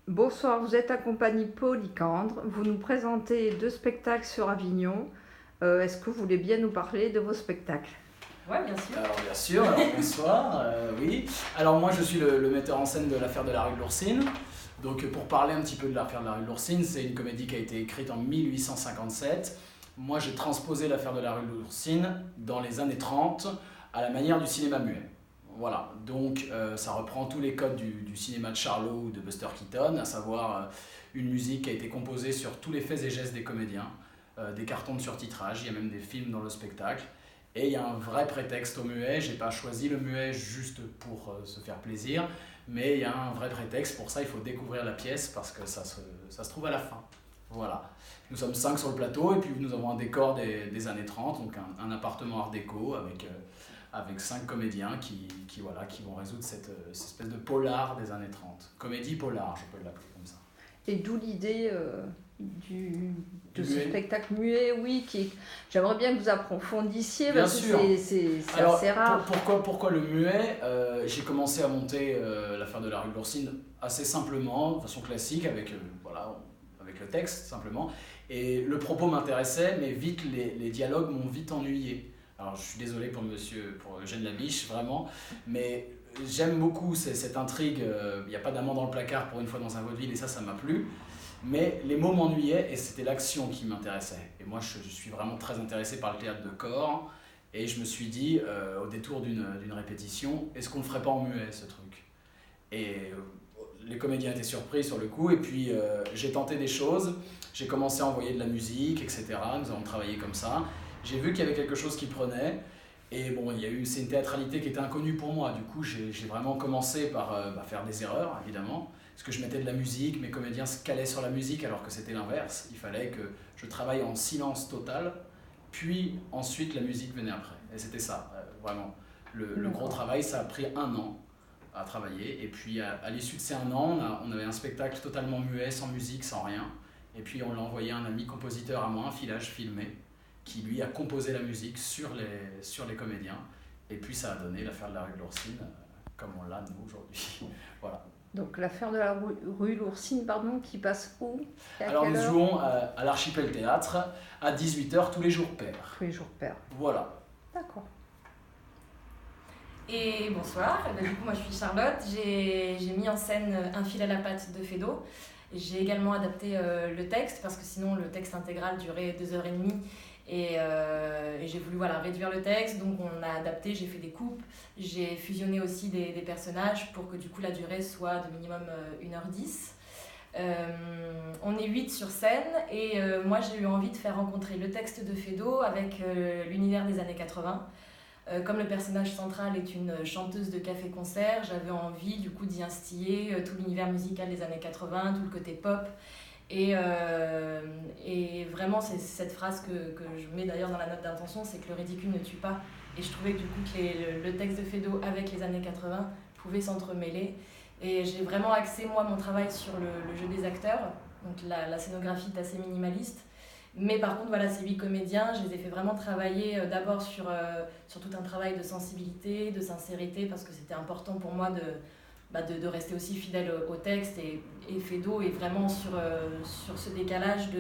Bonsoir, vous êtes accompagné Polycandre. Vous nous présentez 2 spectacles sur Avignon. Est-ce que vous voulez bien nous parler de vos spectacles? Oui, bien sûr. Alors bien sûr, bonsoir, oui. Alors moi je suis le metteur en scène de l'affaire de la rue de l'Oursine. Donc pour parler un petit peu de l'affaire de la rue de l'Oursine, c'est une comédie qui a été écrite en 1857. Moi j'ai transposé l'affaire de la rue de l'Oursine dans les années 30 à la manière du cinéma muet. Voilà, donc ça reprend tous les codes du cinéma de Charlot ou de Buster Keaton, à savoir une musique qui a été composée sur tous les faits et gestes des comédiens, des cartons de surtitrage, il y a même des films dans le spectacle. Et il y a un vrai prétexte au muet, j'ai pas choisi le muet juste pour se faire plaisir, mais il y a un vrai prétexte, pour ça il faut découvrir la pièce parce que ça se trouve à la fin. Voilà. Nous sommes 5 sur le plateau et puis nous avons un décor des années 30, donc un appartement art déco avec 5 comédiens qui vont résoudre cette espèce de polar des années 30. Comédie polar, je peux l'appeler comme ça. Et d'où l'idée de ce spectacle muet, oui, j'aimerais bien que vous approfondissiez, Bien parce sûr. que c'est Alors, assez rare. Pourquoi le muet? J'ai commencé à monter l'affaire de la rue de l'Oursine assez simplement, de façon classique, avec le texte simplement. Et le propos m'intéressait, mais vite les dialogues m'ont vite ennuyé. Alors je suis désolé pour Eugène Labiche, vraiment, mais j'aime beaucoup cette intrigue. Il n'y a pas d'amant dans le placard pour une fois dans un vaudeville, et ça m'a plu. Mais les mots m'ennuyaient et c'était l'action qui m'intéressait. Et moi je suis vraiment très intéressé par le théâtre de corps. Et je me suis dit, au détour d'une répétition, est-ce qu'on ne le ferait pas en muet ce truc? Et les comédiens étaient surpris sur le coup, et puis j'ai tenté des choses. J'ai commencé à envoyer de la musique, etc. Nous avons travaillé comme ça. J'ai vu qu'il y avait quelque chose qui prenait. Et bon, c'est une théâtralité qui était inconnue pour moi. Du coup, j'ai vraiment commencé par faire des erreurs, évidemment. Parce que je mettais de la musique, mes comédiens se calaient sur la musique alors que c'était l'inverse. Il fallait que je travaille en silence total, puis ensuite la musique venait après. Et c'était ça, vraiment. Le gros travail, ça a pris 1 an à travailler. Et puis à l'issue de ces 1 an, on avait un spectacle totalement muet, sans musique, sans rien. Et puis on l'a envoyé à un ami compositeur à moi, un filage filmé, qui lui a composé la musique sur les comédiens. Et puis ça a donné l'affaire de la rue de l'Oursine, comme on l'a nous aujourd'hui. Voilà. Donc l'affaire de la rue l'Oursine, pardon, qui passe où? Alors nous jouons à l'Archipel Théâtre à 18h tous les jours pairs. Tous les jours pairs. Voilà. D'accord. Et bonsoir, du coup moi je suis Charlotte, j'ai mis en scène Un fil à la patte de Feydeau. J'ai également adapté le texte parce que sinon le texte intégral durait 2h30 et j'ai voulu réduire le texte, donc on a adapté, j'ai fait des coupes, j'ai fusionné aussi des personnages pour que du coup la durée soit de minimum 1h10. On est 8 sur scène et moi j'ai eu envie de faire rencontrer le texte de Feydeau avec l'univers des années 80. Comme le personnage central est une chanteuse de café-concert, j'avais envie du coup d'y instiller tout l'univers musical des années 80, tout le côté pop. Et vraiment, c'est cette phrase que je mets d'ailleurs dans la note d'intention, c'est que le ridicule ne tue pas. Et je trouvais que du coup que le texte de Feydeau avec les années 80 pouvait s'entremêler. Et j'ai vraiment axé moi mon travail sur le jeu des acteurs. Donc la scénographie est assez minimaliste. Mais par contre, ces 8 comédiens, je les ai fait vraiment travailler d'abord sur tout un travail de sensibilité, de sincérité, parce que c'était important pour moi de rester aussi fidèle au texte. Et Feydeau est vraiment sur ce décalage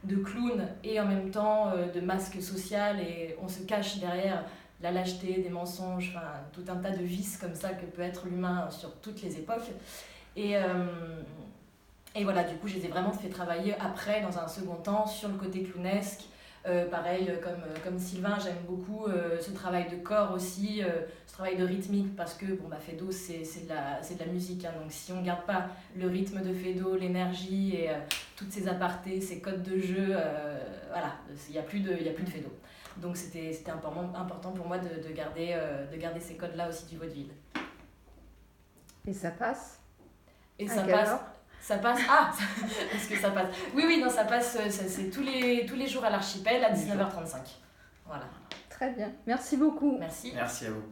de clown et en même temps de masque social. Et on se cache derrière la lâcheté, des mensonges, tout un tas de vices comme ça que peut être l'humain sur toutes les époques. Et voilà, du coup, je les ai vraiment fait travailler après, dans un second temps, sur le côté clownesque. Pareil, comme Sylvain, j'aime beaucoup ce travail de corps aussi, ce travail de rythmique, parce que Feydeau, c'est de la musique. Hein, donc si on ne garde pas le rythme de Feydeau, l'énergie et toutes ces apartés, ces codes de jeu, il n'y a plus de Feydeau. Donc c'était important pour moi de garder ces codes-là aussi du vaudeville. Et ça passe? Et ça passe. Ça passe. Ah, est-ce que ça passe? Oui, non, ça passe. C'est tous les jours à l'Archipel à 19h35. Voilà. Très bien. Merci beaucoup. Merci. Merci à vous.